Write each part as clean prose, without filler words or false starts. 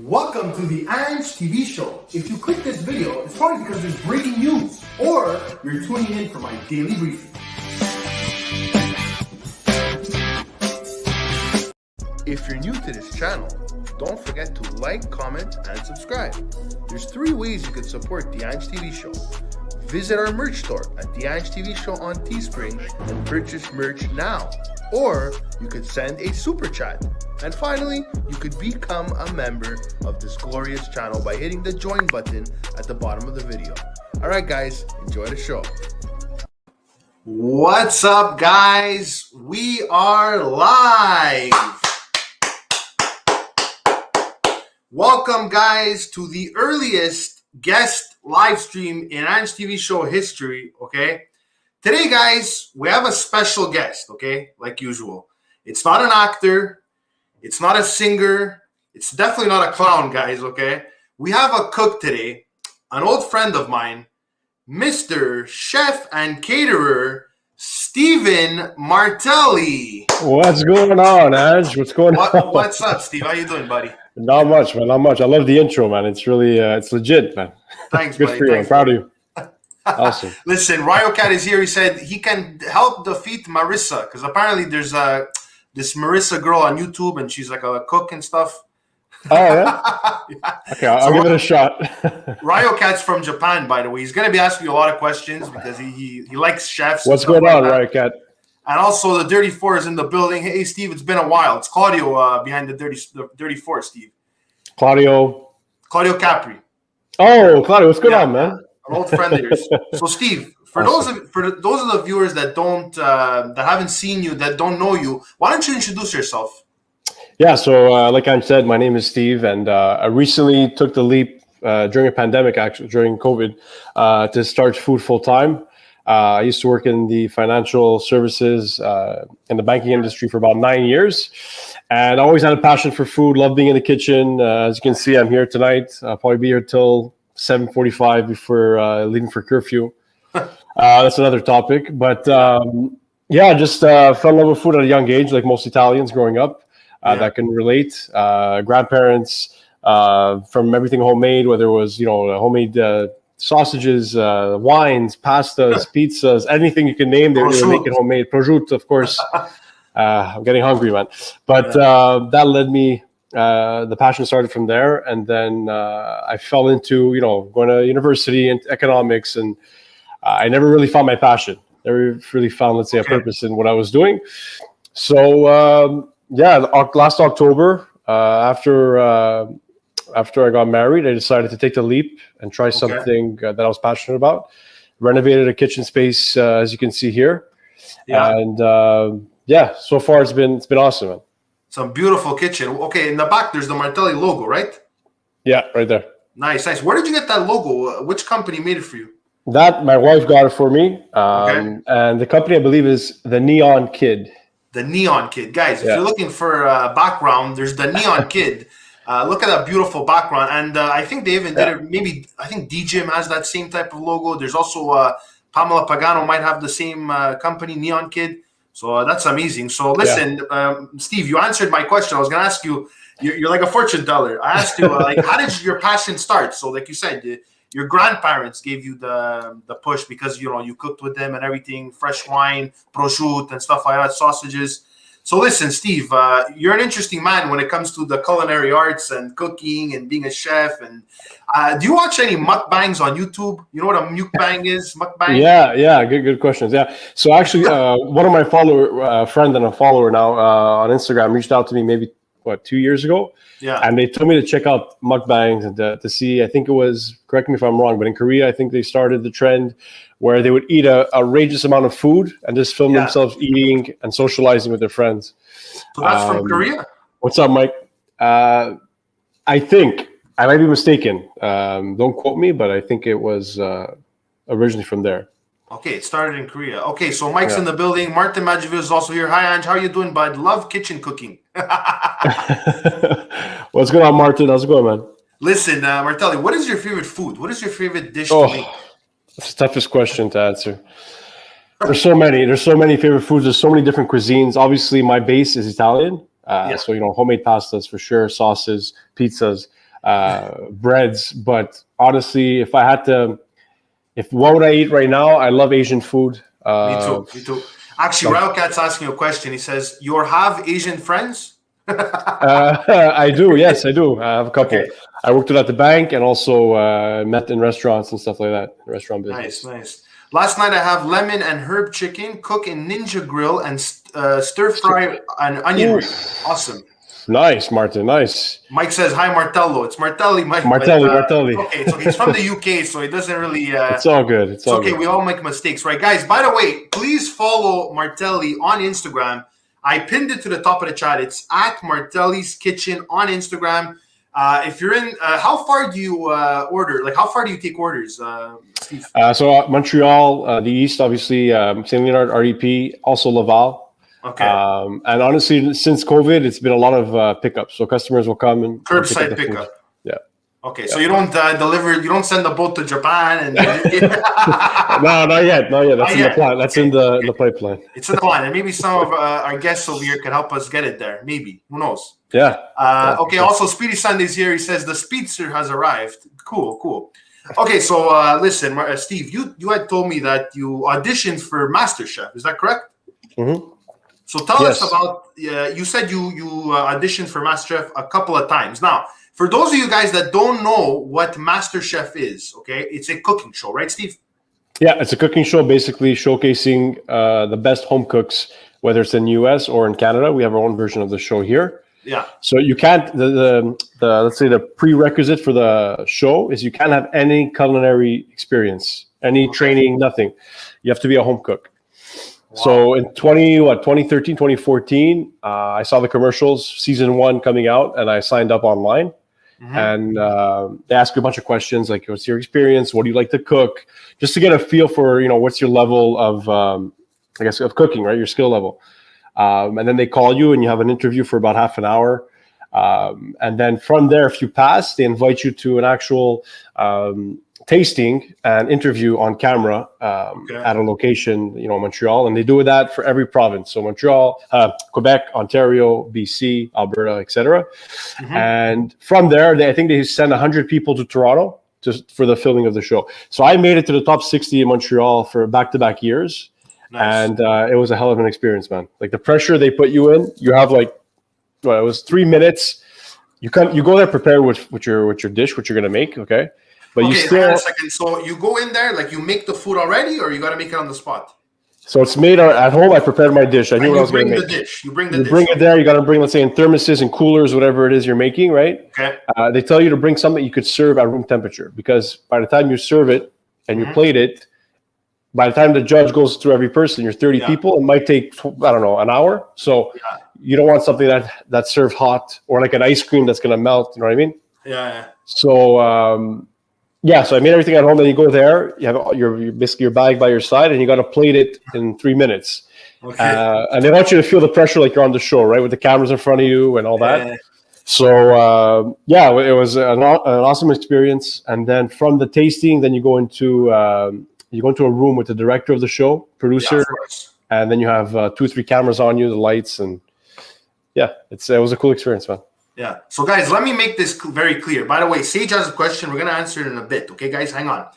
Welcome to the Ange Tv Show. If you click this video, it's probably because there's breaking news, or you're tuning in for my daily briefing. If you're new to this channel, don't forget to like, comment, and subscribe. There's 3 ways you can support the Ange TV Show. Visit our merch store at the Ange TV Show on Teespring and purchase merch now. Or you could send a super chat. And finally, you could become a member of this glorious channel by hitting the join button at the bottom of the video. Alright guys, enjoy the show. What's up, guys? We are live. Welcome, guys, to the earliest guest live stream in Ange TV Show history, okay? Today, guys, we have a special guest, okay? Like usual. It's not an actor. It's not a singer. It's definitely not a clown, guys, okay? We have a cook today, an old friend of mine, Mr. Chef and Caterer, Steven Martelli. What's going on, Ange? What's going on? What's up, Steve? How you doing, buddy? Not much, man. Not much. I love the intro, man. It's really, it's legit, man. Thanks, Good buddy. for you. Thanks, I'm proud of you. Awesome. Listen, Ryo Cat is here. He said he can help defeat Marissa because apparently there's this Marissa girl on YouTube and she's like a cook and stuff. Oh, yeah? Yeah. Okay, I'll give it a shot. Ryo Cat's from Japan, by the way. He's going to be asking you a lot of questions because he likes chefs. What's going on, Ryo Cat? And also the Dirty Four is in the building. Hey, Steve, it's been a while. It's Claudio behind the Dirty Four, Steve. Claudio Capri. Oh, Claudio, what's going on, man? An old friend of yours. So, Steve, for those of the viewers that don't that haven't seen you, that don't know you, why don't you introduce yourself? Yeah, so like I said, my name is Steve, and I recently took the leap during a pandemic, actually, during COVID, to start food full-time. I used to work in the financial services and the banking industry for about 9 years. And I always had a passion for food, love being in the kitchen. As you can see, I'm here tonight. I'll probably be here till 7:45 before leaving for curfew. That's another topic. But yeah, just fell in love with food at a young age, like most Italians growing up that can relate. Grandparents, from everything homemade, whether it was, homemade sausages, wines, pastas, pizzas, anything you can name, they were making homemade. Prosciutto, of course. I'm getting hungry, man. But that led me, the passion started from there. And then I fell into, going to university and economics. And I never really found my passion. Never really found, let's say, a purpose in what I was doing. So, last October, after I got married, I decided to take the leap and try something that I was passionate about. Renovated a kitchen space, as you can see here. Yeah. And so far it's been awesome, man. Some beautiful kitchen. Okay, in the back there's the Martelli logo, right? Yeah, right there. Nice. Where did you get that logo? Which company made it for you? That my wife got it for me. And the company, I believe, is the Neon Kid. The Neon Kid. Guys, if you're looking for a background, there's the Neon Kid. Look at that beautiful background. And I think they even did it. Maybe, I think DJim has that same type of logo. There's also Pamela Pagano might have the same company, Neon Kid. So that's amazing. So listen, Steve, you answered my question. I was going to ask you, you're like a fortune teller. I asked you, how did your passion start? So like you said, your grandparents gave you the push because, you cooked with them and everything, fresh wine, prosciutto and stuff like that, sausages. So listen, Steve, you're an interesting man when it comes to the culinary arts and cooking and being a chef. And do you watch any mukbangs on YouTube? You know what a mukbang is? Mukbang? Yeah. Good questions. Yeah. So actually, one of my friend and a follower now on Instagram reached out to me maybe 2 years ago. Yeah. And they told me to check out mukbangs and to see. I think it was, correct me if I'm wrong, but in Korea, I think they started the trend where they would eat a outrageous amount of food and just film themselves eating and socializing with their friends. So that's from Korea? What's up, Mike? I think, I might be mistaken. Don't quote me, but I think it was originally from there. Okay, it started in Korea. Okay, so Mike's in the building. Martin Magiville is also here. Hi, Ange. How are you doing, bud? Love kitchen cooking. What's going on, Martin? How's it going, man? Listen, Martelli, what is your favorite food? What is your favorite dish to make? That's the toughest question to answer. There's so many favorite foods. There's so many different cuisines. Obviously, my base is Italian. So, homemade pastas for sure, sauces, pizzas. breads. But honestly, if what would I eat right now? I love Asian food. Me too. Me too. Actually, Railcat's asking you a question. He says, "You have Asian friends?" I do. Yes, I do. I have a couple. Okay. I worked at the bank and also met in restaurants and stuff like that. Restaurant business. Nice. Last night I have lemon and herb chicken, cook in Ninja Grill, and stir fry an onion ring. Awesome. Nice, Martin. Nice. Mike says, "Hi, Martello." It's Martelli, Mike. Martelli. Okay, so he's from the UK, so he doesn't really. It's all good. It's all okay. good. We all make mistakes, right, guys? By the way, please follow Martelli on Instagram. I pinned it to the top of the chat. It's at Martelli's Kitchen on Instagram. If you're in, how far do you order? Like, how far do you take orders, Steve? So Montreal, the East, obviously, St. Leonard, RDP, also Laval. Okay. And honestly, since COVID, it's been a lot of pickups. So customers will come and curbside pickup. Yeah. Okay, so you don't deliver, you don't send the boat to Japan and No, not yet. That's in the plan. That's in the pipeline. It's in the plan, and maybe some of our guests over here can help us get it there. Maybe, who knows? Yeah. Okay. Sure. Also, Speedy Sunday's here. He says the speedster has arrived. Cool. Okay, so listen, Steve, you had told me that you auditioned for Masterchef. Is that correct? Mm-hmm. So tell us about. You said you auditioned for Masterchef a couple of times. Now, for those of you guys that don't know what Masterchef is, okay, it's a cooking show, right, Steve? Yeah, it's a cooking show basically showcasing the best home cooks, whether it's in the US or in Canada. We have our own version of the show here. Yeah. So you can't the let's say the prerequisite for the show is you can't have any culinary experience, any training, nothing. You have to be a home cook. Wow. So in 2013, 2014, I saw the commercials, season 1 coming out, and I signed up online. Mm-hmm. And they ask you a bunch of questions like, what's your experience? What do you like to cook? Just to get a feel for, what's your level of, of cooking, right? Your skill level. And then they call you and you have an interview for about half an hour. And then from there, if you pass, they invite you to an actual tasting and interview on camera at a location, Montreal. And they do that for every province. So Montreal, Quebec, Ontario, BC, Alberta, etc. Mm-hmm. And from there, I think they send 100 people to Toronto for the filming of the show. So I made it to the top 60 in Montreal for back-to-back years. Nice. And it was a hell of an experience, man. Like the pressure they put you in, you have it was 3 minutes. You go there prepared with your dish, what you're gonna make, okay? But you still. Hang on a second. So you go in there, like you make the food already, or you got to make it on the spot? So it's made at home. I prepared my dish. I knew what I was going to make. You bring the dish. Bring it there. You got to bring, let's say, in thermoses and coolers, whatever it is you're making, right? Okay. They tell you to bring something you could serve at room temperature, because by the time you serve it and you plate it, by the time the judge goes through every person, you're 30 people, it might take, I don't know, an hour. So you don't want something that's served hot, or like an ice cream that's going to melt. You know what I mean? Yeah. So, so I made everything at home. Then you go there, you have basically your bag by your side, and you got to plate it in 3 minutes. Okay. And they want you to feel the pressure like you're on the show, right? With the cameras in front of you and all that. So, it was an awesome experience. And then from the tasting, then you go into a room with the director of the show, producer, and then you have 2 or 3 cameras on you, the lights, and it was a cool experience, man. Yeah. So, guys, let me make this very clear. By the way, Sage has a question. We're going to answer it in a bit. Okay, guys, hang on.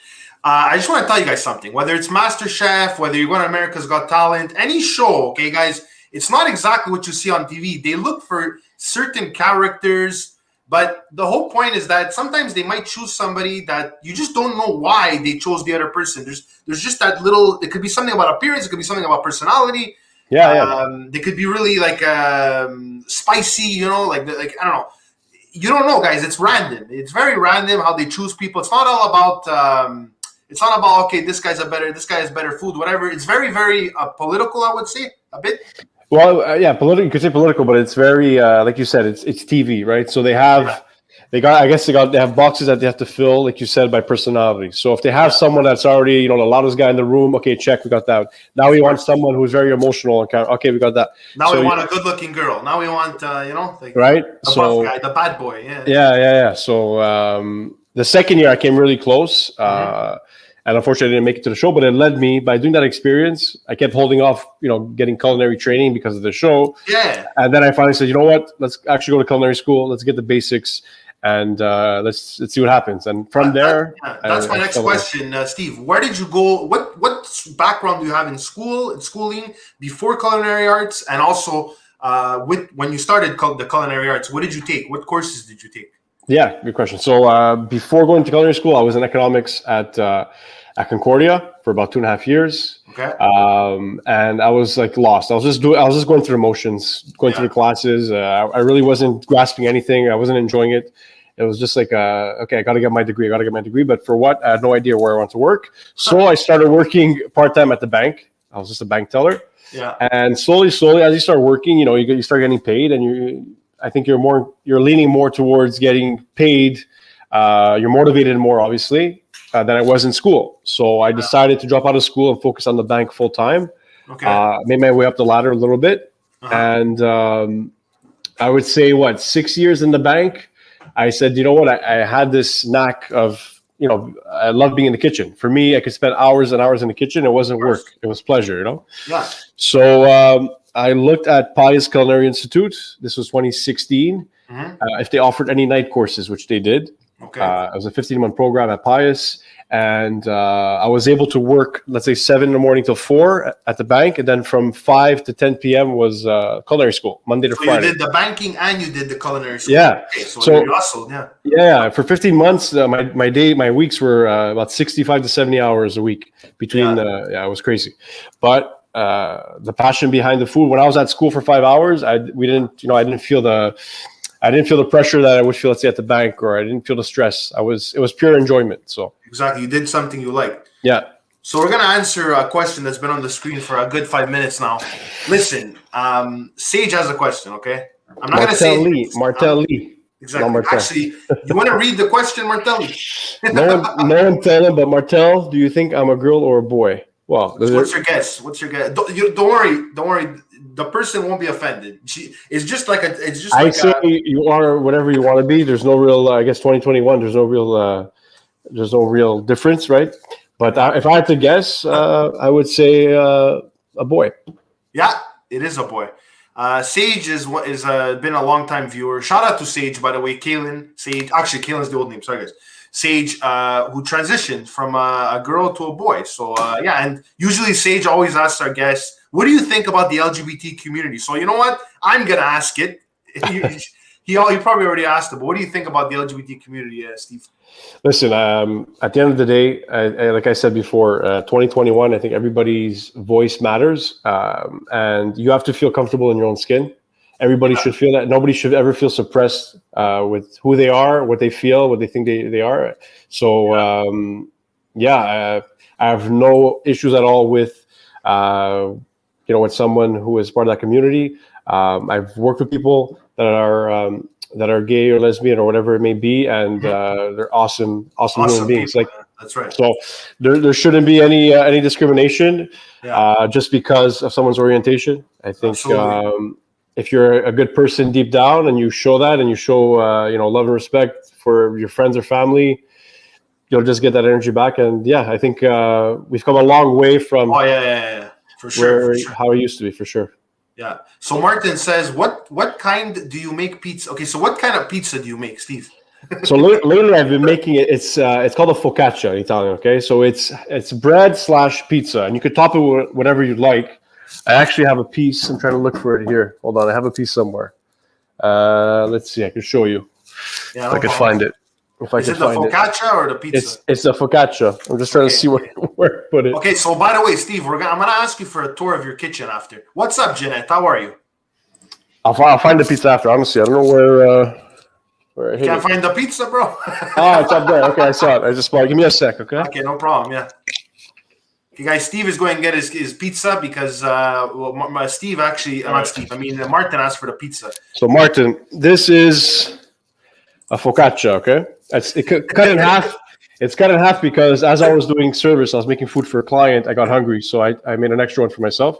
I just want to tell you guys something. Whether it's MasterChef, whether you're going to America's Got Talent, any show, okay, guys, it's not exactly what you see on TV. They look for certain characters, but the whole point is that sometimes they might choose somebody that you just don't know why they chose the other person. There's just that little. It could be something about appearance. It could be something about personality. They could be really like spicy, like I don't know. You don't know, guys. It's random. It's very random how they choose people. It's not all about. It's not about okay. This guy has better food. Whatever. It's very, very political. I would say a bit. Well, political. You could say political, but it's very like you said. It's TV, right? So they have. They have boxes that they have to fill, like you said, by personality. So if they have someone that's already, the loudest guy in the room, okay, check, we got that. Now we want someone who's very emotional. Okay, we got that. Now we want a good-looking girl. Now we want, right? The buff guy, the bad boy. Yeah. So the second year I came really close, and unfortunately I didn't make it to the show. But it led me, by doing that experience, I kept holding off, getting culinary training because of the show. Yeah. And then I finally said, you know what? Let's actually go to culinary school. Let's get the basics. and let's see what happens. And from there, that's my next question, Steve. Where did you go? What background do you have in schooling before culinary arts, and also when you started the culinary arts? What did you take? What courses did you take? Yeah, good question. So before going to culinary school, I was in economics at Concordia for about 2.5 years. Okay. And I was like lost. I was just going through the motions, going through the classes. I really wasn't grasping anything. I wasn't enjoying it. It was just like, okay, I got to get my degree. But for what? I had no idea where I want to work. So I started working part-time at the bank. I was just a bank teller. Yeah. And slowly, as you start working, you start getting paid, and I think you're leaning more towards getting paid. You're motivated more, obviously, than I was in school. So I decided to drop out of school and focus on the bank full time. Okay. Made my way up the ladder a little bit. And I would say, 6 years in the bank, I said, you know what? I had this knack of, I love being in the kitchen. For me, I could spend hours and hours in the kitchen. It wasn't work. It was pleasure, Yeah. So I looked at Pius Culinary Institute. This was 2016. If they offered any night courses, which they did. Okay. It was a 15-month program at Pius. And I was able to work, let's say 7 in the morning till 4 at the bank. And then from 5 to 10 p.m. was culinary school, Monday to Friday. You did the banking and you did the culinary school. Yeah. Okay, so you hustled, yeah. Yeah. For 15 months, my weeks were about 65 to 70 hours a week between, it was crazy. But the passion behind the food, when I was at school for 5 hours, I didn't feel the pressure that I would feel, let's say, at the bank, or I didn't feel the stress. It was pure enjoyment. So exactly, you did something you liked. Yeah. So we're gonna answer a question that's been on the screen for a good 5 minutes now. Listen, Sage has a question. Okay, I'm not gonna say Martelli. Exactly. Actually, you want to read the question, Martelli? no one tell him, but Martel, do you think I'm a girl or a boy? Well, what's your guess? Don't worry. The person won't be offended. It's just like a. It's just. I say you are whatever you want to be. There's no real. I guess 2021. There's no real difference, right? But if I had to guess, I would say a boy. Yeah, it is a boy. Sage is been a long time viewer. Shout out to Sage, by the way. Sage. Actually, Kaylin's the old name. Sorry, guys. Sage, who transitioned from a girl to a boy. So and usually Sage always asks our guests, what do you think about the LGBT community? So you know what? I'm going to ask it. He probably already asked it, but what do you think about the LGBT community, Steve? Listen, at the end of the day, like I said before, 2021, I think everybody's voice matters, and you have to feel comfortable in your own skin. Everybody should feel that. Nobody should ever feel suppressed with who they are, what they feel, what they think they are. So, I have no issues at all with, with someone who is part of that community. I've worked with people that are gay or lesbian or whatever it may be, and they're awesome human beings. People. Like that's right. So there shouldn't be any discrimination just because of someone's orientation. I think. If you're a good person deep down and you show that, and you show love and respect for your friends or family, you'll just get that energy back. And I think we've come a long way from for sure. How it used to be, for sure. Yeah. So Martin says, what kind do you make pizza? Okay, so what kind of pizza do you make, Steve? So lately I've been making it. It's called a focaccia in Italian. Okay, so it's bread / pizza, and you could top it with whatever you'd like. I actually have a piece. I'm trying to look for it here. Hold on, I have a piece somewhere. Let's see. I can show you. Yeah, if I can find it. Is it the focaccia or the pizza? It's the focaccia. I'm just trying to see where to put it. Okay, so by the way, Steve, I'm gonna ask you for a tour of your kitchen after. What's up, Jeanette? How are you? I'll find the pizza after. Honestly, I don't know where I hit Can't find the pizza, bro. It's up there. Okay, I saw it. I just spotted. Give me a sec, okay? Okay, no problem. Yeah. Okay, guys, Steve is going to get his pizza because Steve actually, not Steve, I mean, Martin asked for the pizza. So, Martin, this is a focaccia, okay? It's cut in half. It's cut in half because as I was doing service, I was making food for a client. I got hungry, so I made an extra one for myself.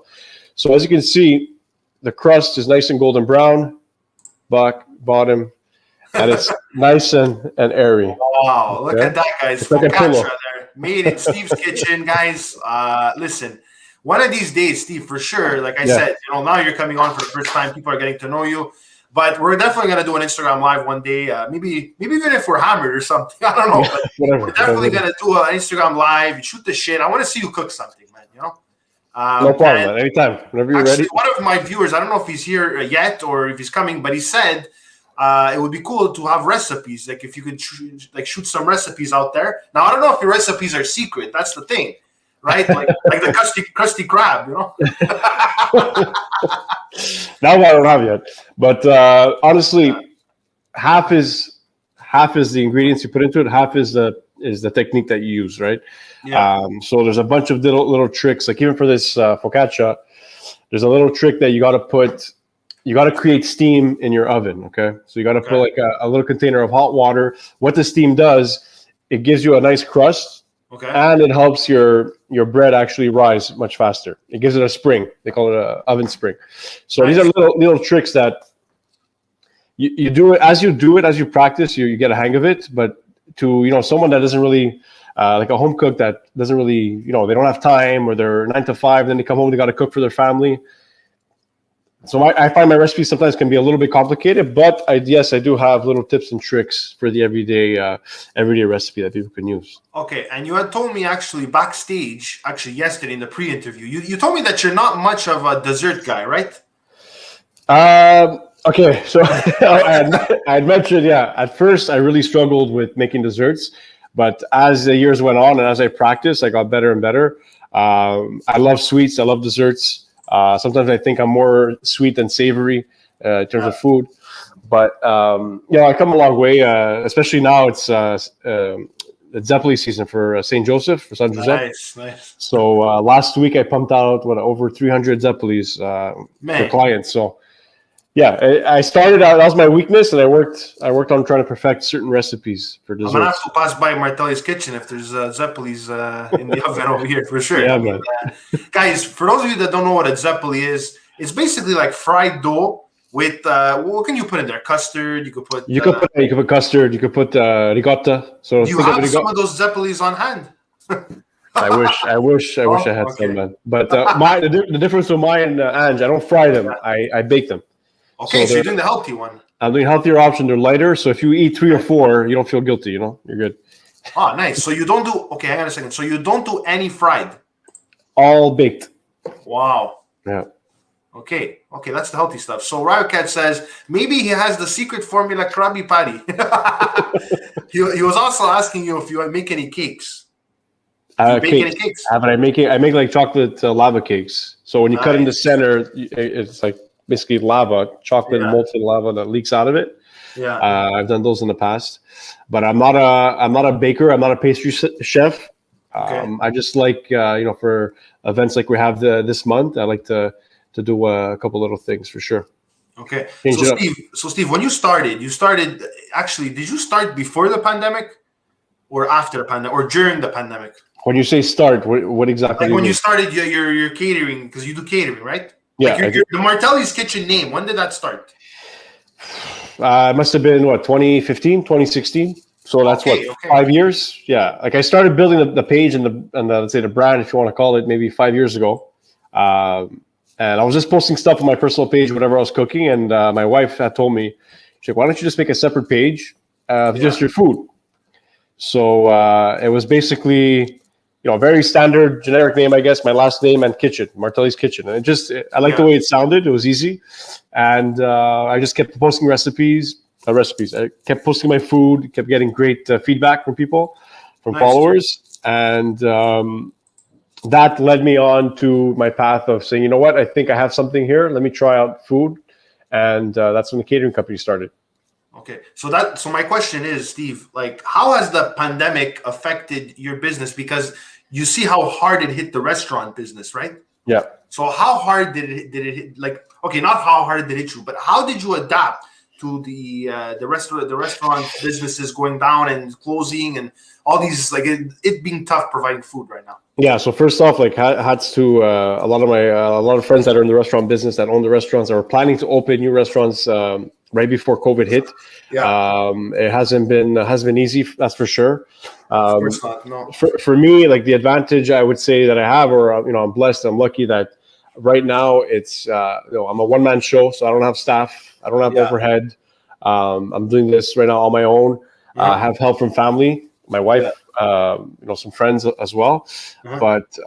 So, as you can see, the crust is nice and golden brown, bottom, and it's nice and airy. Wow, look at that, guys. It's like focaccia there. Made in Steve's kitchen, guys. Listen, one of these days, Steve, for sure, like I said, now you're coming on for the first time. People are getting to know you. But we're definitely gonna do an Instagram live one day. Maybe even if we're hammered or something. I don't know. But Whatever. we're definitely gonna do an Instagram live. Shoot the shit. I want to see you cook something, man. You know. No problem, man. Anytime, whenever you're Actually, ready. one of my viewers, I don't know if he's here yet or if he's coming, but he said it would be cool to have recipes. Like if you could shoot some recipes out there. Now I don't know if your recipes are secret. That's the thing, right? Like the crusty crab, you know. That one I don't have yet, but honestly, half is the ingredients you put into it. Half is the technique that you use, right? Yeah. So there's a bunch of little tricks. Like even for this focaccia, there's a little trick that you got to create steam in your oven. Okay, so you got to put like a little container of hot water. What the steam does, it gives you a nice crust. Okay. And it helps your bread actually rise much faster. It gives it a spring. They call it an oven spring. So these are little tricks that you do it as you practice. You get a hang of it. But to someone that doesn't really like a home cook that doesn't really they don't have time, or they're 9 to 5, then they come home, they got to cook for their family. So I find my recipes sometimes can be a little bit complicated, but I do have little tips and tricks for the everyday recipe that people can use. Okay, and you had told me actually backstage, yesterday in the pre-interview, you told me that you're not much of a dessert guy, right? Okay, so I'd mentioned, at first I really struggled with making desserts, but as the years went on and as I practiced, I got better and better. I love sweets, I love desserts. Sometimes I think I'm more sweet than savory in terms of food, but I come a long way. Especially now, it's Zeppeli season for Saint Joseph, for San Jose. Nice. So last week I pumped out over 300 Zeppelis for clients. So I started out. That was my weakness, and I worked on trying to perfect certain recipes for desserts. I'm gonna have to pass by Martelli's kitchen if there's Zeppelis in the oven over here for sure. Yeah, man. Guys, for those of you that don't know what a Zeppeli is, it's basically like fried dough with what can you put in there? Custard. You could put custard. You could put ricotta. So you have some of those Zeppelis on hand. I wish I had some, man. But the difference with mine and Ange, I don't fry them. I bake them. Okay, so you're doing the healthy one. I'm doing healthier option. They're lighter, so if you eat 3 or 4, you don't feel guilty. You're good. Oh, nice. So you don't do. Okay, hang on a second. So you don't do any fried. All baked. Wow. Yeah. Okay, that's the healthy stuff. So Ryocat says maybe he has the secret formula Krabby Patty. He was also asking you if you make any cakes. Do you bake any cakes? But I make like chocolate lava cakes. So when you cut in the center, it's like basically lava, chocolate molten lava that leaks out of it. Yeah, I've done those in the past, but I'm not a baker. I'm not a pastry chef. Okay. I just like for events like we have this month, I like to do a couple little things for sure. Okay. So Steve, when you started actually, did you start before the pandemic or after the pandemic or during the pandemic? When you say start, what exactly? Like when you started your catering, because you do catering, right? Yeah. Like the Martelli's Kitchen name, when did that start? It must have been 2015, 2016. So that's 5 years. Yeah. Like I started building the page and the let's say the brand, if you want to call it, maybe 5 years ago. And I was just posting stuff on my personal page, whatever I was cooking. And my wife had told me, she's like, why don't you just make a separate page of just your food? So it was basically, very standard generic name, I guess. My last name and kitchen, Martelli's Kitchen. And I liked the way it sounded. It was easy. And I just kept posting recipes. I kept posting my food, kept getting great feedback from people, from followers. And that led me on to my path of saying, you know what, I think I have something here. Let me try out food. And that's when the catering company started. Okay. So my question is, Steve, like, how has the pandemic affected your business? Because you see how hard it hit the restaurant business, right? Yeah. So how hard did it hit? Like, okay, not how hard did it hit you, but how did you adapt to the restaurant businesses going down and closing and all these, like it being tough providing food right now? Yeah. So first off, like hats to a lot of friends that are in the restaurant business, that own the restaurants, that are planning to open new restaurants right before COVID hit. Yeah. It hasn't been easy, that's for sure. Of course not, no. For me, like the advantage I would say that I have, or I'm blessed, I'm lucky that Right now, it's I'm a one-man show, so I don't have staff. I don't have overhead. I'm doing this right now on my own. I have help from family, my wife, some friends as well. But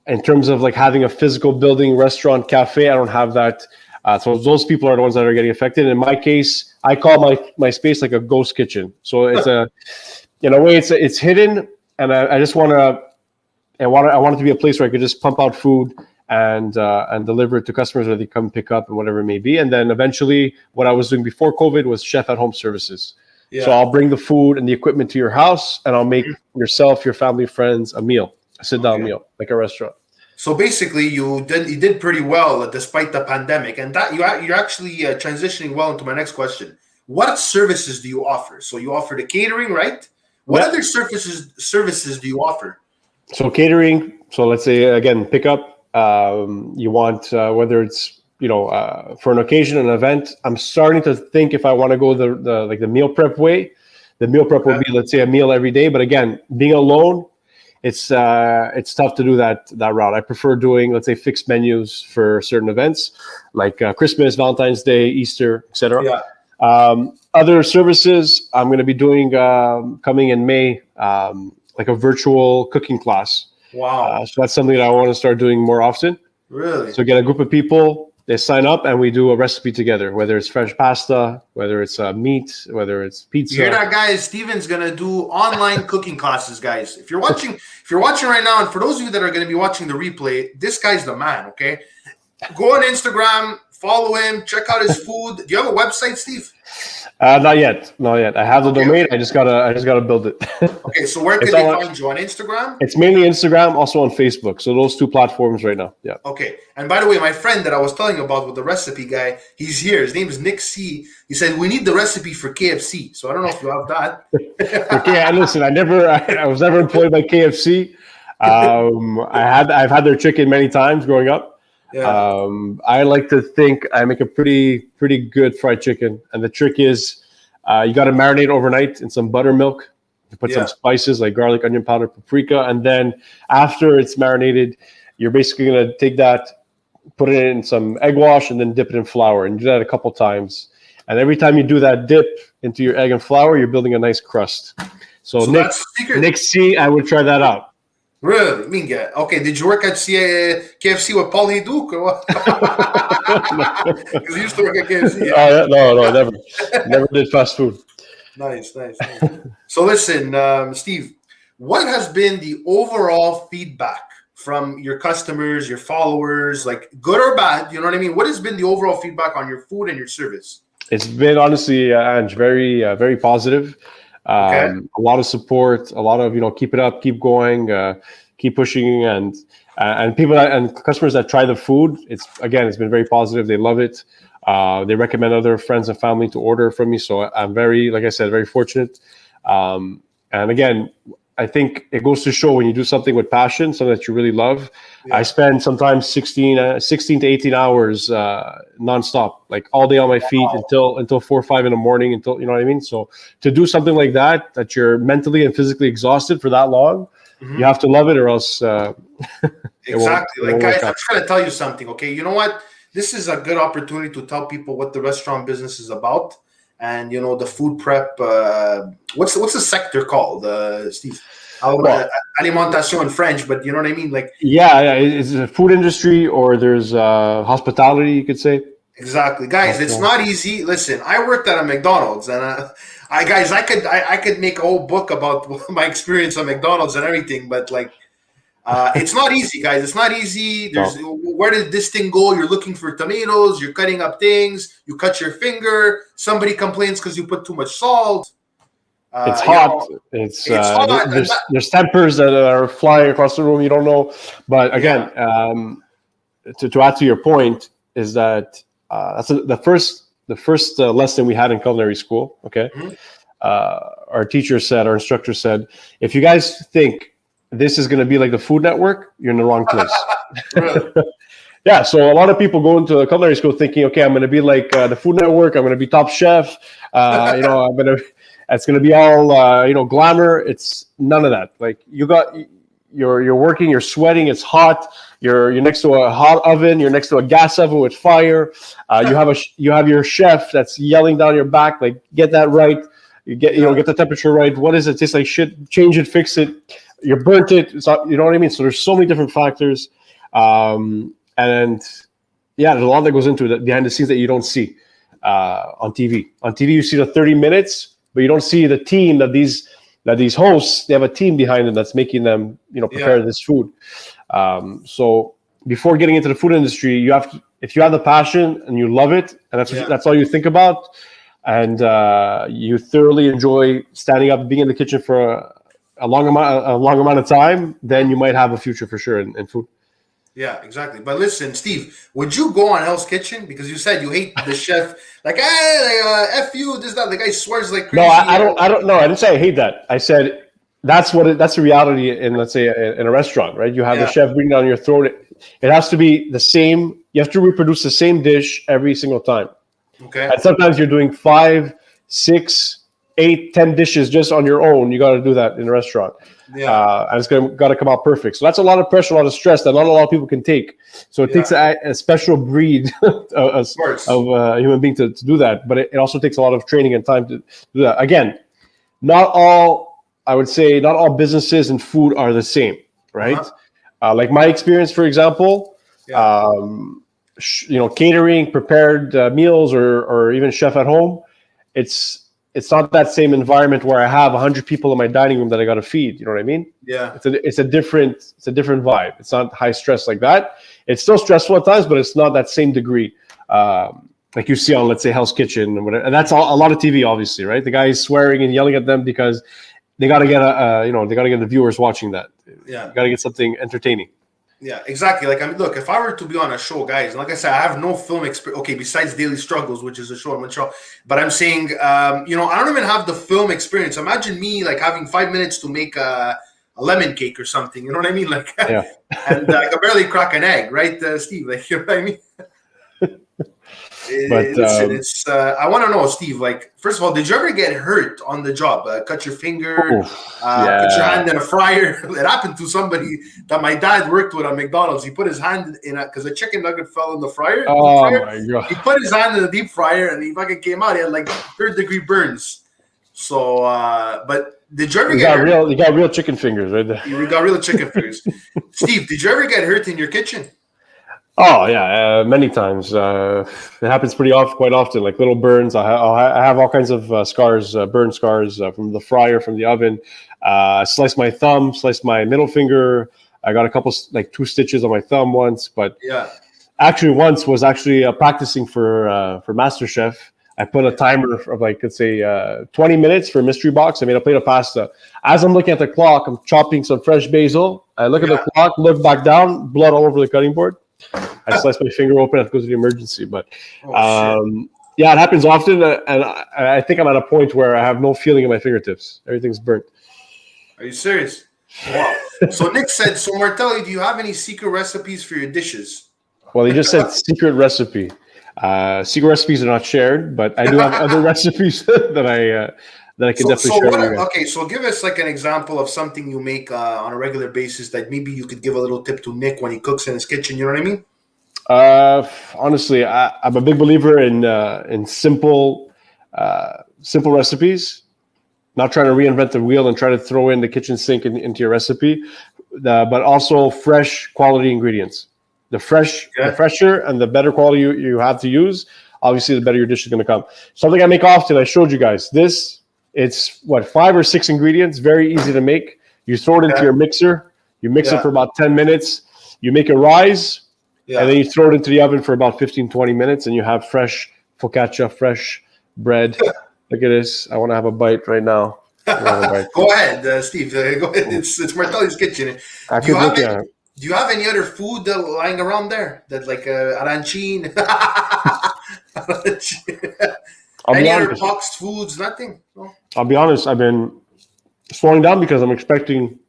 in terms of like having a physical building, restaurant, cafe, I don't have that. So those people are the ones that are getting affected. In my case, I call my space like a ghost kitchen. So it's in a way, it's hidden, and I just want it to be a place where I could just pump out food and deliver it to customers, or they come pick up and whatever it may be. And then eventually, what I was doing before COVID was chef at home services. So I'll bring the food and the equipment to your house, and I'll make yourself, your family, friends a meal, a sit-down meal, like a restaurant. So basically, you did pretty well despite the pandemic, and that you're actually transitioning well into my next question. What services do you offer? So you offer the catering, right? What other services do you offer? So catering. So let's say again, pick up. You want whether it's for an occasion, an event. I'm starting to think if I want to go the meal prep way. The meal prep would be, let's say, a meal every day. But again, being alone, it's tough to do that route. I prefer doing, let's say, fixed menus for certain events like Christmas, Valentine's Day, Easter, etc. Other services I'm going to be doing coming in May, like a virtual cooking class. Wow! So that's something that I want to start doing more often. Really? So get a group of people. They sign up and we do a recipe together, whether it's fresh pasta, whether it's meat, whether it's pizza. You hear that, guys? Steven's gonna do online cooking classes, guys. If you're watching right now, and for those of you that are gonna be watching the replay, this guy's the man. Okay, go on Instagram, follow him, check out his food. Do you have a website, Steve? Not yet. I have the domain. I just gotta build it. Okay, so where can they find you? On Instagram? It's mainly Instagram, also on Facebook. So those two platforms right now. Yeah. Okay. And by the way, my friend that I was telling you about with the recipe guy, he's here. His name is Nick C. He said we need the recipe for KFC. So I don't know if you have that. Okay, listen. I was never employed by KFC. I've had their chicken many times growing up. Yeah. I like to think I make a pretty good fried chicken, and the trick is you got to marinate overnight in some buttermilk. You put some spices like garlic, onion powder, paprika, and then after it's marinated, you're basically going to take that, put it in some egg wash, and then dip it in flour, and do that a couple times. And every time you do that dip into your egg and flour, you're building a nice crust. So Nick C, I would try that out. Really? Minga. Okay, did you work at KFC with Paul Duke or what? Because you used to work at KFC. Yeah? No, never. Never did fast food. Nice. So listen, Steve, what has been the overall feedback from your customers, your followers, like good or bad? You know what I mean? What has been the overall feedback on your food and your service? It's been honestly, Ange, very positive. A lot of support, a lot of keep it up, keep going, keep pushing, and people and customers that try the food. It's been very positive. They love it. They recommend other friends and family to order from me. So I'm like I said, very fortunate. And again, I think it goes to show when you do something with passion, something that you really love. Yeah. I spend sometimes 16 to 18 hours nonstop, like all day on my feet until 4 or 5 in the morning, until, you know what I mean? So to do something like that you're mentally and physically exhausted for that long, you have to love it, or else exactly. Like, guys, I'm just going to tell you something, okay? You know what? This is a good opportunity to tell people what the restaurant business is about. And the food prep. What's the sector called, Steve? Alimentation in French, but you know what I mean. Like it's a food industry, or there's hospitality, you could say. Exactly, guys. It's not easy. Listen, I worked at a McDonald's, and I could make a whole book about my experience at McDonald's and everything, but like. It's not easy, guys. It's not easy. Where did this thing go? You're looking for tomatoes. You're cutting up things. You cut your finger. Somebody complains because you put too much salt. It's hot. It's hot. There's tempers that are flying across the room. You don't know. But again, to add to your point, is that that's the first lesson we had in culinary school. Okay, our instructor said, if you guys think this is going to be like the Food Network, you're in the wrong place. Yeah, so a lot of people go into culinary school thinking, okay, I'm going to be like the Food Network. I'm going to be top chef. It's going to be all glamour. It's none of that. Like you you're working, you're sweating, it's hot. You're next to a hot oven. You're next to a gas oven with fire. You have your chef that's yelling down your back, like, get that right. Get the temperature right. What is it? Tastes like shit. Change it, fix it. You burnt it. It's not, you know what I mean? So there's so many different factors, and there's a lot that goes into it behind the scenes that you don't see on TV. On TV, you see the 30 minutes, but you don't see the team that these hosts. They have a team behind them that's making them, prepare this food. So before getting into the food industry, if you have the passion and you love it, and that's all you think about, and you thoroughly enjoy standing up, being in the kitchen for a long amount of time, then you might have a future for sure in food. Yeah, exactly. But listen, Steve, would you go on Hell's Kitchen? Because you said you hate the chef. Like, F you, this, that. The guy swears like crazy. No, I don't know. I didn't say I hate that. I said that's the reality in, let's say, in a restaurant, right? You have the chef breathing down your throat. It has to be the same. You have to reproduce the same dish every single time. Okay. And sometimes you're doing 5, 6, 8, 10 dishes just on your own. You got to do that in a restaurant. Yeah. And it's got to come out perfect. So that's a lot of pressure, a lot of stress that not a lot of people can take. So it takes a special breed of a human being to do that. But it also takes a lot of training and time to do that. Again, not all businesses and food are the same, right? Uh-huh. Like my experience, for example, catering, prepared meals, or even chef at home, it's not that same environment where I have 100 people in my dining room that I got to feed. You know what I mean? Yeah. It's a different vibe. It's not high stress like that. It's still stressful at times, but it's not that same degree. Like you see on, let's say, Hell's Kitchen and whatever. And that's a lot of TV, obviously, right? The guy is swearing and yelling at them because they got to get the viewers watching that. Yeah. You got to get something entertaining. Yeah, exactly. Like, I mean, look, if I were to be on a show, guys, like I said, I have no film experience. Okay, besides Daily Struggles, which is a show in Montreal. But I'm saying, I don't even have the film experience. Imagine me, like, having 5 minutes to make a lemon cake or something. You know what I mean? Like, and I can barely crack an egg, right, Steve? Like, you know what I mean? Listen, I want to know, Steve, like, first of all, did you ever get hurt on the job? Cut your finger, put your hand in a fryer? It happened to somebody that my dad worked with at McDonald's. He put his hand in because a chicken nugget fell in the fryer. Oh, my God. He put his hand in the deep fryer and he fucking came out. He had like 3rd-degree burns. So, but did you ever get hurt? You got real chicken fingers right there. You got real chicken fingers. Steve, did you ever get hurt in your kitchen? Oh yeah, many times. It happens quite often. Like little burns. I have all kinds of scars, burn scars from the fryer, from the oven. I sliced my thumb, sliced my middle finger. I got a couple, like 2 stitches on my thumb once. But actually, once was practicing for Masterchef. I put a timer of let's say 20 minutes for a mystery box. I made a plate of pasta. As I'm looking at the clock, I'm chopping some fresh basil. I look at the clock, look back down, blood all over the cutting board. I sliced my finger open. I have to go to the emergency. But it happens often. And I think I'm at a point where I have no feeling in my fingertips. Everything's burnt. Are you serious? Wow. So Nick said, so Martelli, do you have any secret recipes for your dishes? Well, he just said secret recipe. Secret recipes are not shared, but I do have other recipes that I can definitely share. Okay, so give us like an example of something you make on a regular basis that maybe you could give a little tip to Nick when he cooks in his kitchen. You know what I mean? Honestly, I'm a big believer in simple recipes. Not trying to reinvent the wheel and try to throw in the kitchen sink into your recipe, but also fresh quality ingredients. The fresher and the better quality you have to use, obviously, the better your dish is going to come. Something I make often, I showed you guys. It's 5 or 6 ingredients, very easy to make. You throw it into your mixer. You mix it for about 10 minutes. You make it rise, and then you throw it into the oven for about 15, 20 minutes, and you have fresh focaccia, fresh bread. Look at this. I want to have a bite right now. Go ahead, Steve. Go ahead. It's Martelli's kitchen. Do you have any other food lying around there that like Arancini? Any other boxed foods? Nothing? No? I'll be honest. I've been slowing down because I'm expecting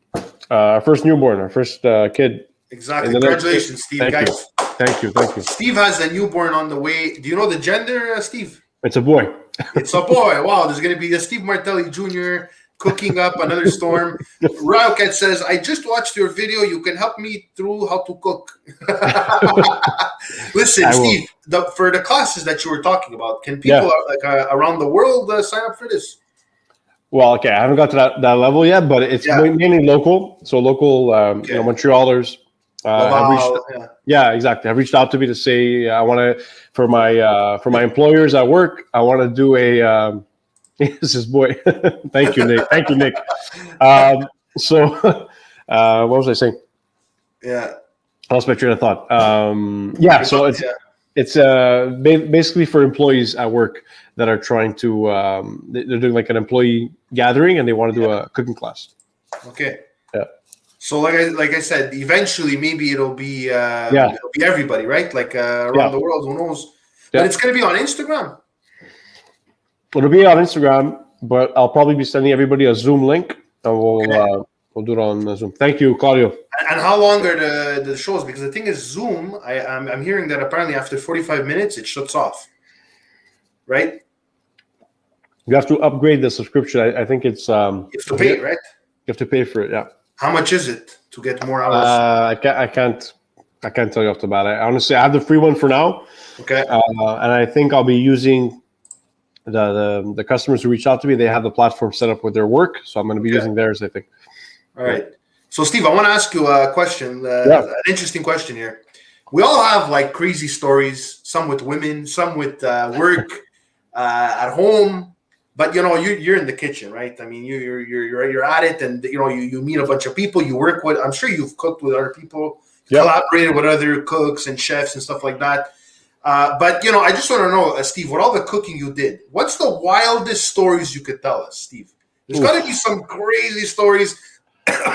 our first newborn, our first kid. Exactly. Congratulations, Steve. Thank you. Steve has a newborn on the way. Do you know the gender, Steve? It's a boy. It's a boy. Wow. There's going to be a Steve Martelli Jr. cooking up another storm. Raukat says, I just watched your video. You can help me through how to cook. Listen, Steve, for the classes that you were talking about, can people around the world sign up for this? Well, okay, I haven't got to that level yet, but it's mainly local. So local, Montrealers. Exactly. Have reached out to me to say I want to for my employers at work. I want to do a. This is boy. Thank you, Nick. Thank you, Nick. So, what was I saying? Yeah, I lost my train of thought. So it's basically for employees at work that are trying to. They're doing like an employee gathering, and they want to do a cooking class. Okay. Yeah. So like I said, eventually maybe it'll be everybody, right? Like around the world, who knows? Yeah. But it's going to be on Instagram. It'll be on Instagram, but I'll probably be sending everybody a Zoom link, and we'll do it on Zoom. Thank you, Claudio. And how long are the shows? Because the thing is, Zoom, I'm hearing that apparently after 45 minutes it shuts off, right? You have to upgrade the subscription. I think it's you have to pay, right? You have to pay for it. Yeah. How much is it to get more hours? I can't tell you off the bat. I honestly have the free one for now. Okay. And I think I'll be using the customers who reach out to me. They have the platform set up with their work, so I'm going to be using theirs, I think. All right. So, Steve, I want to ask you a question. An interesting question here. We all have like crazy stories. Some with women, some with work, at home. But you're in the kitchen, right? I mean, you're at it, and you meet a bunch of people. You work with. I'm sure you've cooked with other people, collaborated with other cooks and chefs and stuff like that. But I just want to know, Steve, with all the cooking you did, what's the wildest stories you could tell us, Steve? There's got to be some crazy stories,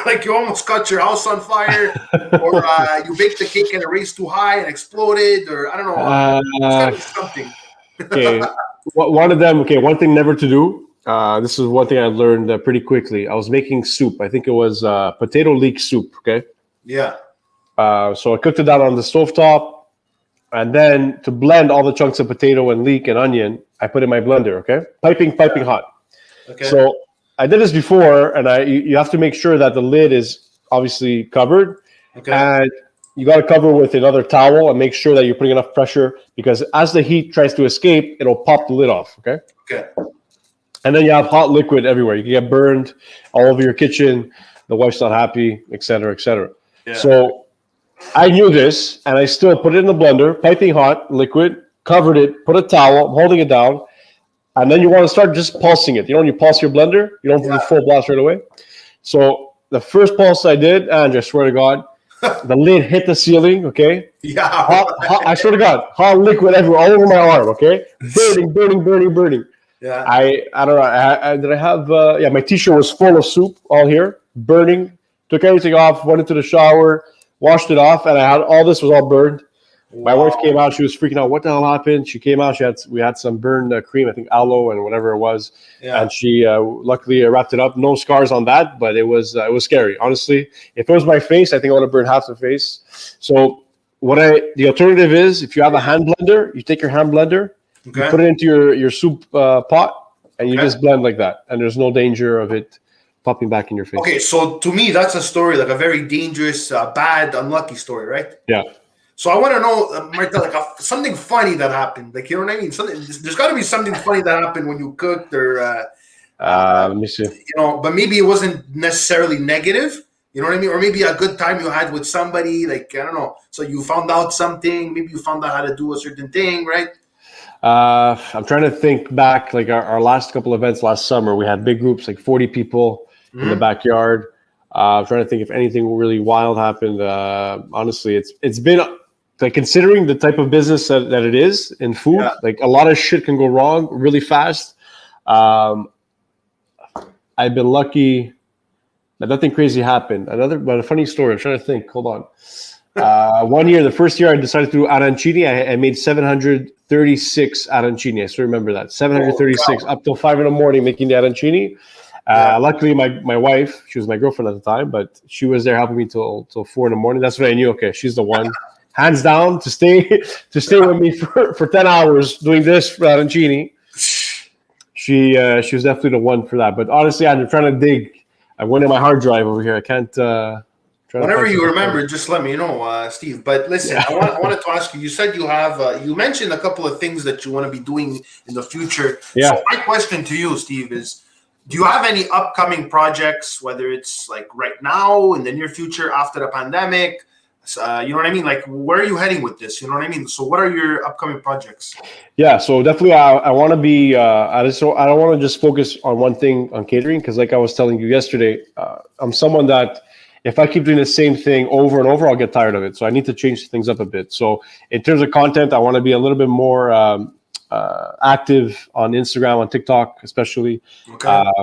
like you almost caught your house on fire, or you baked the cake and it raised too high and exploded, or I don't know. There's got to be something. Okay. One of them, one thing never to do. This is one thing I learned pretty quickly. I was making soup. I think it was potato leek soup, okay? Yeah. So I cooked it down on the stovetop, and then to blend all the chunks of potato and leek and onion, I put in my blender, okay? Piping hot. Okay. So I did this before, and you have to make sure that the lid is obviously covered. Okay. And you got to cover with another towel and make sure that you're putting enough pressure, because as the heat tries to escape, it'll pop the lid off, okay? Okay. And then you have hot liquid everywhere. You can get burned all over your kitchen. The wife's not happy, et cetera, et cetera. Yeah. So I knew this, and I still put it in the blender, piping hot liquid, covered it, put a towel, I'm holding it down, and then you want to start just pulsing it. When you pulse your blender, you don't do the full blast right away. So the first pulse I did, and I swear to God, the lid hit the ceiling, okay? Yeah. Hot, I swear to God, hot liquid everywhere, all over my arm, okay? Burning. Yeah. I don't know. My t-shirt was full of soup all here, burning. Took everything off, went into the shower, washed it off, and all this was all burned. My wife came out. She was freaking out. What the hell happened? She came out. We had some burned cream, I think aloe and whatever it was. Yeah. And she luckily wrapped it up. No scars on that, but it was scary. Honestly, if it was my face, I think I would have burned half the face. So the alternative is, if you have a hand blender, you take your hand blender, you put it into your soup pot, and you just blend like that. And there's no danger of it popping back in your face. Okay, so to me, that's a story, like a very dangerous, bad, unlucky story, right? Yeah. So I want to know, Martel, like something funny that happened. Like, you know what I mean? There's got to be something funny that happened when you cooked, or let me see. But maybe it wasn't necessarily negative. You know what I mean? Or maybe a good time you had with somebody. Like, I don't know. So you found out something. Maybe you found out how to do a certain thing, right? I'm trying to think back. Like our last couple events last summer, we had big groups, like 40 people in the backyard. I'm trying to think if anything really wild happened. Honestly, it's been. Like, considering the type of business that it is in food, like a lot of shit can go wrong really fast. I've been lucky that nothing crazy happened. But a funny story. I'm trying to think. Hold on. One year, the first year I decided to do arancini, I made 736 arancini. I still remember that. 736 up till 5 a.m. making the arancini. Luckily, my wife, she was my girlfriend at the time, but she was there helping me till 4 a.m. That's when I knew, okay, she's the one. Hands down, to stay with me for 10 hours doing this for arancini. she was definitely the one for that. But honestly, I'm trying to dig. I went in my hard drive over here. I can't. Whenever you remember, just let me know, Steve. But listen, Yeah. I wanted to ask you. You said you have. You mentioned a couple of things that you want to be doing in the future. Yeah. So my question to you, Steve, is: do you have any upcoming projects? Whether it's like right now, in the near future, after the pandemic. You know what I mean? Like, where are you heading with this? You know what I mean? So, what are your upcoming projects? Yeah, so definitely, I want to be. I don't want to just focus on one thing on catering because, like I was telling you yesterday, I'm someone that if I keep doing the same thing over and over, I'll get tired of it. So I need to change things up a bit. So in terms of content, I want to be a little bit more active on Instagram, on TikTok, especially. Okay.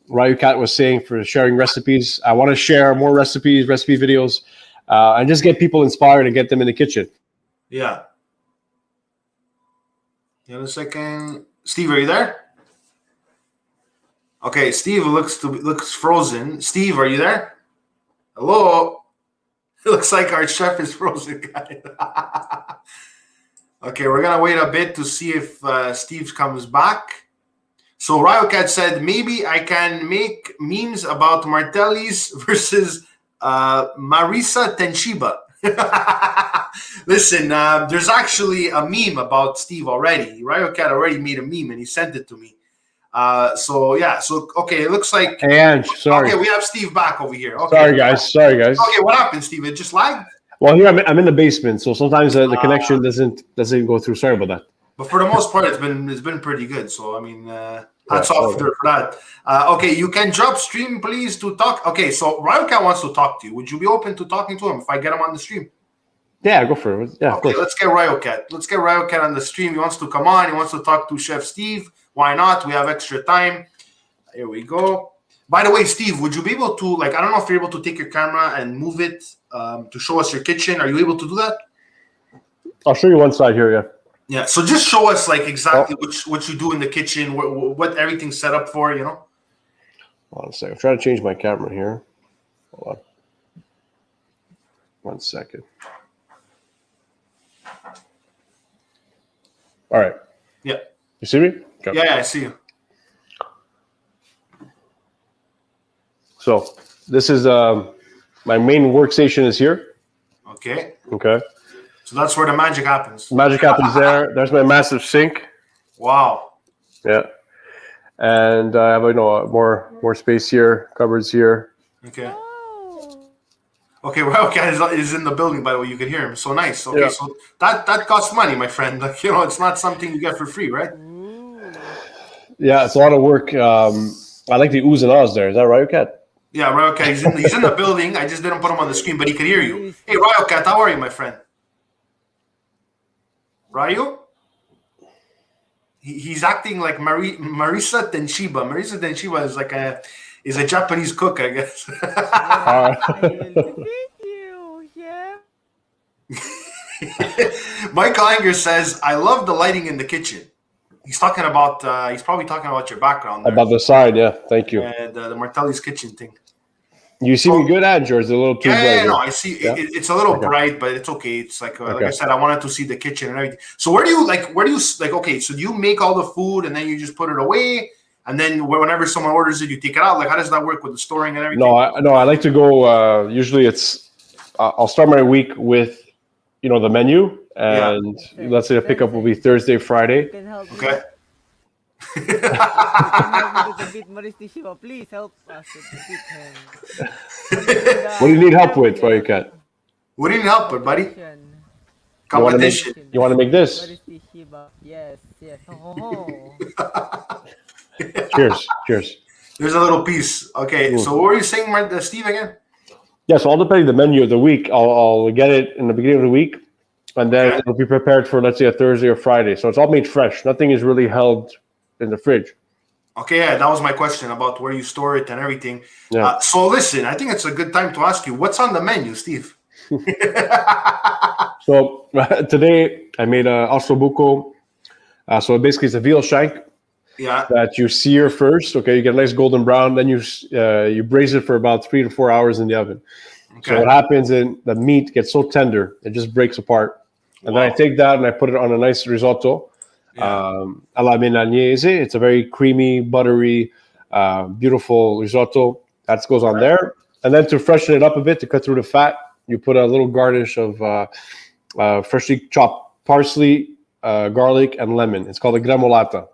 Ryu Cat was saying for sharing recipes. I want to share more recipes, recipe videos, and just get people inspired and get them in the kitchen. Yeah. In a second, Steve, are you there? Okay, Steve looks frozen. Steve, are you there? Hello. It looks like our chef is frozen, guys. Okay, we're gonna wait a bit to see if Steve comes back. So Ryocat said maybe I can make memes about Martelli's versus Marisa Tenshiba. Listen, there's actually a meme about Steve already. Ryocat already made a meme and he sent it to me. Okay, it looks like. Hey, Ange, sorry. Okay, we have Steve back over here. Okay. Sorry, guys. Okay, what happened, Steve? It just lagged? Well, here I'm in the basement, so sometimes the connection doesn't even go through. Sorry about that. But for the most part, it's been pretty good. So I mean, hats off for that. Okay, you can drop stream, please, to talk. Okay, so Ryocat wants to talk to you. Would you be open to talking to him if I get him on the stream? Yeah, go for it. Yeah, okay, of course. Let's get Ryocat on the stream. He wants to come on. He wants to talk to Chef Steve. Why not? We have extra time. Here we go. By the way, Steve, would you be able to, I don't know if you're able to take your camera and move it to show us your kitchen. Are you able to do that? I'll show you one side here, yeah. Yeah, so just show us exactly what you do in the kitchen, what everything's set up for, you know? Hold on a second. I'm trying to change my camera here. Hold on. 1 second. All right. Yeah. You see me? Okay. Yeah, I see you. So this is my main workstation is here. Okay. Okay. So that's where the magic happens. Magic happens there. There's my massive sink. Wow. Yeah. And I have more space here, cupboards here. Okay. Okay, Ryocat is in the building, by the way. You can hear him. So nice. Okay, so that costs money, my friend. It's not something you get for free, right? Yeah, it's a lot of work. I like the oohs and ahs there. Is that Ryocat? Yeah, Ryocat. He's in the building. I just didn't put him on the screen, but he can hear you. Hey, Ryocat, how are you, my friend? Ryu? He's acting like Marisa Tenshiba. Marisa Tenshiba is a Japanese cook, I guess. Mike Langer says, I love the lighting in the kitchen. He's talking about, he's probably talking about your background there. About the side, yeah. Thank you. The Martelli's kitchen thing. You see me good, Ange, or is it a little too bright? Yeah, no, I see. Yeah? It's a little bright, but it's okay. It's like I said, I wanted to see the kitchen and everything. So where do you okay, so do you make all the food and then you just put it away? And then whenever someone orders it, you take it out? Like, how does that work with the storing and everything? No, I like to go, usually I'll start my week with, the menu. And let's say the pickup will be Thursday, Friday. Okay. Please help us. What do you need help with, Ryocat? What do you need help with, buddy? Competition. You want to make this? Yes. Cheers. There's a little piece. Okay, so what were you saying, Steve, again? Yeah, so I'll depend the menu of the week. I'll get it in the beginning of the week, and then it'll be prepared for, let's say, a Thursday or Friday. So it's all made fresh. Nothing is really held in the fridge. Okay, yeah, that was my question about where you store it and everything. Yeah. So listen, I think it's a good time to ask you, what's on the menu, Steve? So today I made a ossobuco. So basically it's a veal shank. Yeah. That you sear first. Okay, you get a nice golden brown. Then you braise it for about 3 to 4 hours in the oven. Okay. So what happens is the meat gets so tender it just breaks apart. And then I take that and I put it on a nice risotto. alla milanese. It's a very creamy, buttery, beautiful risotto. That goes on there. And then to freshen it up a bit, to cut through the fat, you put a little garnish of freshly chopped parsley, garlic, and lemon. It's called a gramolata.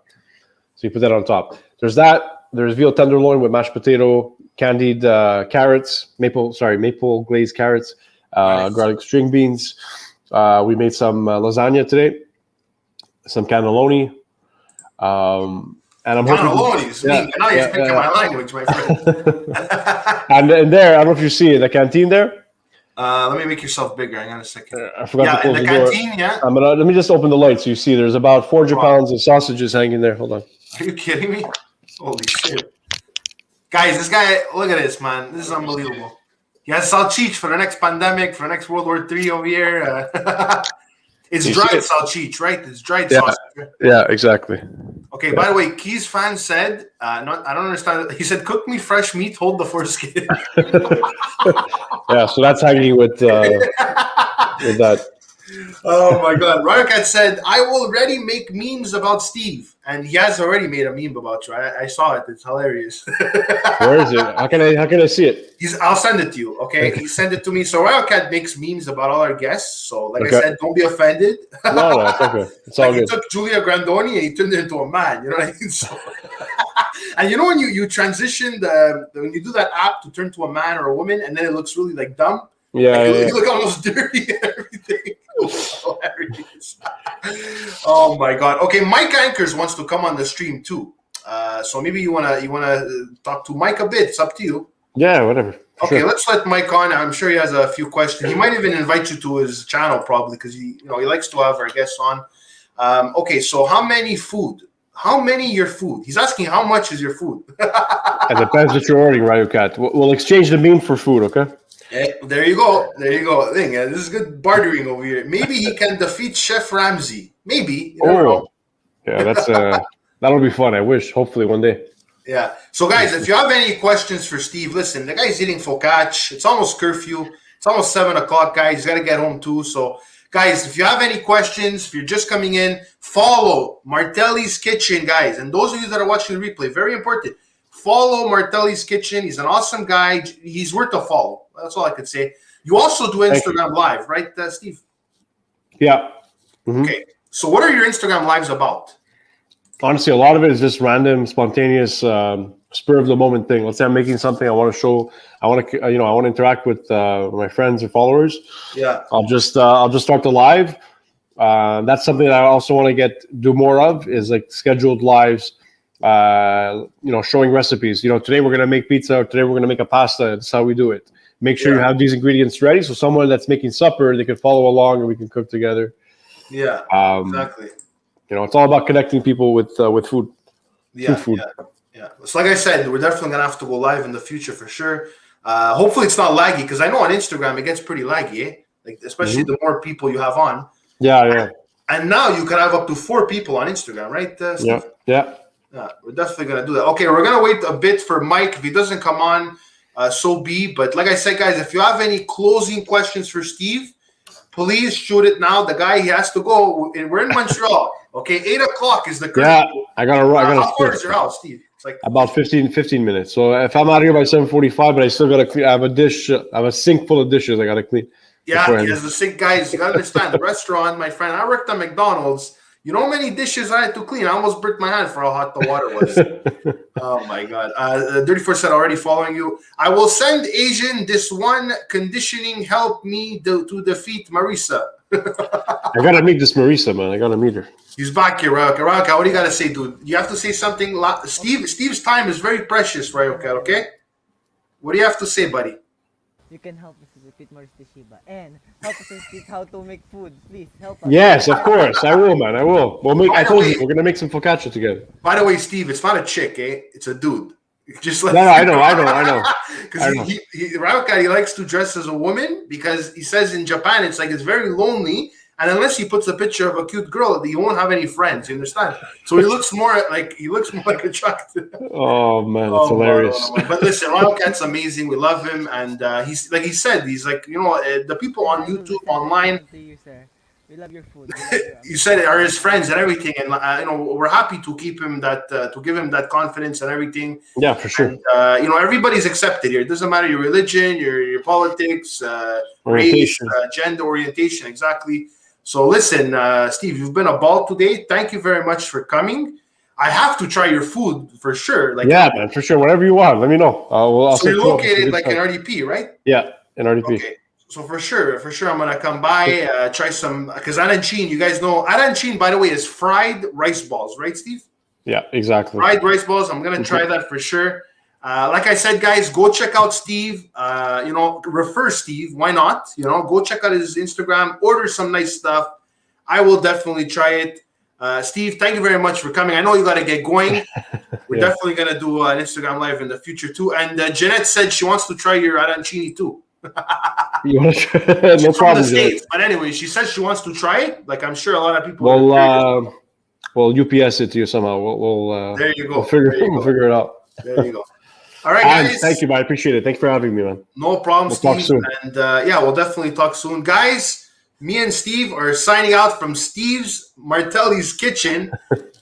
So you put that on top. There's that. There's veal tenderloin with mashed potato, candied carrots, maple glazed carrots, garlic string beans. We made some lasagna today, some cannelloni. And I'm Cannellonis. Now you're speaking my language, my friend. and there, I don't know if you see it, the canteen there. Let me make yourself bigger. Hang on a second. I forgot to close the canteen, door. Let me just open the light so you see. There's about 400 pounds of sausages hanging there. Hold on. Are you kidding me? Holy shit. Guys, this guy, look at this, man. This is unbelievable. He has salchicha for the next pandemic, for the next World War III over here. It's dried salchicha, right? It's dried sausage. Yeah, exactly. Okay, by the way, Keys fan said, I don't understand. He said, cook me fresh meat, hold the foreskin. Yeah, so that's hanging with that. Oh my God. Ryocat said, I will already make memes about Steve. And he has already made a meme about you. I saw it. It's hilarious. Where is it? How can I see it? I'll send it to you. Okay. He sent it to me. So Ryocat makes memes about all our guests. So like I said, don't be offended. No, it's okay. It's all good. He took Julia Grandoni and he turned her into a man. You know what I mean? So, and you know when you transition when you do that app to turn to a man or a woman and then it looks really like dumb? Yeah, you look almost dirty and everything. Hilarious. Oh my God. Okay, Mike Anchors wants to come on the stream too. So maybe you wanna talk to Mike a bit. It's up to you. Yeah, whatever. Okay, sure. Let's let Mike on. I'm sure he has a few questions. He might even invite you to his channel probably because he likes to have our guests on. Okay, so how many your food? He's asking how much is your food? It depends what you're ordering, right, Cat? We'll exchange the meme for food, okay? Yeah, there you go. This is good bartering over here. Maybe he can defeat Chef Ramsay. Maybe. Yeah, that's that'll be fun. I wish. Hopefully one day. Yeah. So guys, if you have any questions for Steve, listen. The guy's eating focaccia. It's almost curfew. It's almost 7:00, guys. He's got to get home too. So, guys, if you have any questions, if you're just coming in, follow Martelli's Kitchen, guys. And those of you that are watching the replay, very important. Follow Martelli's Kitchen. He's an awesome guy. He's worth a follow. That's all I could say. You also do Instagram Live, right, Steve? Yeah. Mm-hmm. Okay. So what are your Instagram Lives about? Honestly, a lot of it is just random, spontaneous, spur of the moment thing. Let's say I'm making something I want to show. I want to interact with my friends or followers. Yeah. I'll just start the live. That's something that I also want to do more of is like scheduled lives. Showing recipes. Today we're gonna make pizza. Today we're gonna make a pasta. That's how we do it. Make sure you have these ingredients ready, so someone that's making supper, they can follow along and we can cook together. Yeah, exactly. It's all about connecting people with food. Yeah, food. Yeah. So like I said, we're definitely gonna have to go live in the future for sure. Hopefully it's not laggy because I know on Instagram it gets pretty laggy, eh? Like especially the more people you have on. Yeah. And now you can have up to 4 people on Instagram, right? Steve? Yeah. We're definitely going to do that. Okay, we're going to wait a bit for Mike. If he doesn't come on, so be. But like I said, guys, if you have any closing questions for Steve, please shoot it now. The guy, he has to go. We're in Montreal. Okay, 8:00 is the curfew. Yeah, I got to how far is your house, Steve? It's like about 15 minutes. So if I'm out here by 7:45, but I still got to clean. I have a sink full of dishes I got to clean. Yeah, he has the sink, guys. You got to understand, the restaurant, my friend, I worked at McDonald's. You know how many dishes I had to clean? I almost bricked my hand for how hot the water was. Oh, my God. Dirty4 said, already following you. I will send Asian this one conditioning. Help me to defeat Marisa. I got to meet this Marisa, man. I got to meet her. He's back here, Ryoka. Ryoka, what do you got to say, dude? You have to say something. Steve's time is very precious, Ryoka, okay? What do you have to say, buddy? You can help us with Marisa Shiba and help us teach how to make food. Please help us. Yes, of course. I will, man. I will. I told you, we're going to make some focaccia together. By the way, Steve, it's not a chick, eh? It's a dude. Just like I know. Because Ryoka, he likes to dress as a woman because he says in Japan it's very lonely, and unless he puts a picture of a cute girl, he won't have any friends. You understand? So he looks more like attractive. Oh man, that's hilarious. But listen, Ryoka's amazing. We love him, and he's like he said, he's like the people on YouTube online. We love your food. We love your, You said it are his friends and everything, and we're happy to keep him to give him that confidence and everything. Yeah, for sure. And, everybody's accepted here. It doesn't matter your religion, your politics, race, Orientation. gender orientation, exactly. So listen, Steve, you've been a ball today. Thank you very much for coming. I have to try your food for sure. Yeah, man, for sure. Whatever you want, let me know. I'll so you're set you up. located like in RDP, right? Yeah, in RDP. Okay. So for sure, I'm gonna come by, try some, because arancini, you guys know arancini, by the way, is fried rice balls, right, Steve? Yeah, exactly. Fried rice balls. I'm gonna try that for sure. Like I said, guys, go check out Steve. Refer Steve. Why not? Go check out his Instagram. Order some nice stuff. I will definitely try it. Steve, thank you very much for coming. I know you got to get going. We're definitely gonna do an Instagram live in the future too. And Jeanette said she wants to try your arancini too. You want to try? No She's from problem. the States, but anyway, she says she wants to try it. Like I'm sure a lot of people. We'll UPS it to you somehow. We'll there you go. We'll figure it out. There you go. All right, guys. Thank you, man. I appreciate it. Thanks for having me, man. No problem, We'll Steve. talk soon. And we'll definitely talk soon, guys. Me and Steve are signing out from Steve's Martelli's kitchen.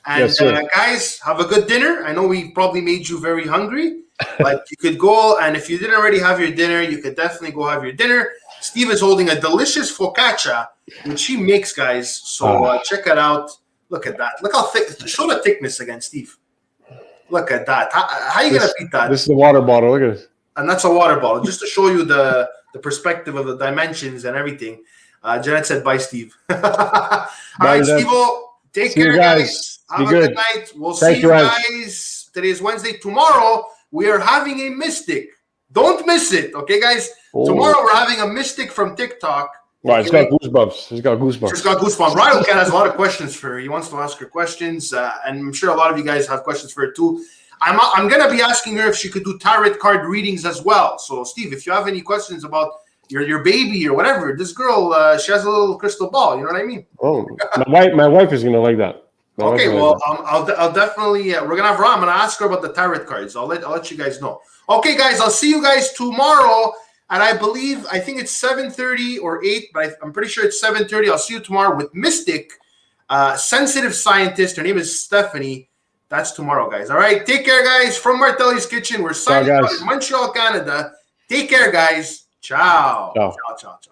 And Yes, guys, have a good dinner. I know we probably made you very hungry, but you could go, and if you didn't already have your dinner, you could definitely go have your dinner. Steve is holding a delicious focaccia, which he makes, guys. So check it out. Look at that. Look how thick. Show the thickness again, Steve. Look at that. How are you going to beat that? This is the water bottle. Look at it. And that's a water bottle, just to show you the perspective of the dimensions and everything. Jeanette said, bye, Steve. All right, Steve-o. Take care, guys. Have a good night. We'll see you guys. Today is Wednesday. Tomorrow, we are having a mystic. Don't miss it. Okay, guys? Tomorrow, we're having a mystic from TikTok. Right, it's got goosebumps. It's got goosebumps. Ryan has a lot of questions for her. He wants to ask her questions, and I'm sure a lot of you guys have questions for her, too. I'm going to be asking her if she could do tarot card readings as well. So, Steve, if you have any questions about your baby or whatever, this girl, she has a little crystal ball. You know what I mean? Oh, my wife is gonna like that. Okay, well, I'll definitely. We're gonna have Ron. I'm gonna ask her about the tarot cards. I'll let you guys know. Okay, guys, I'll see you guys tomorrow. And I think it's 7:30 or 8, but I'm pretty sure it's 7:30. I'll see you tomorrow with Mystic, sensitive scientist. Her name is Stephanie. That's tomorrow, guys. All right, take care, guys. From Martelli's Kitchen, we're signing out in Montreal, Canada. Take care, guys. Ciao. Ciao, ciao, ciao.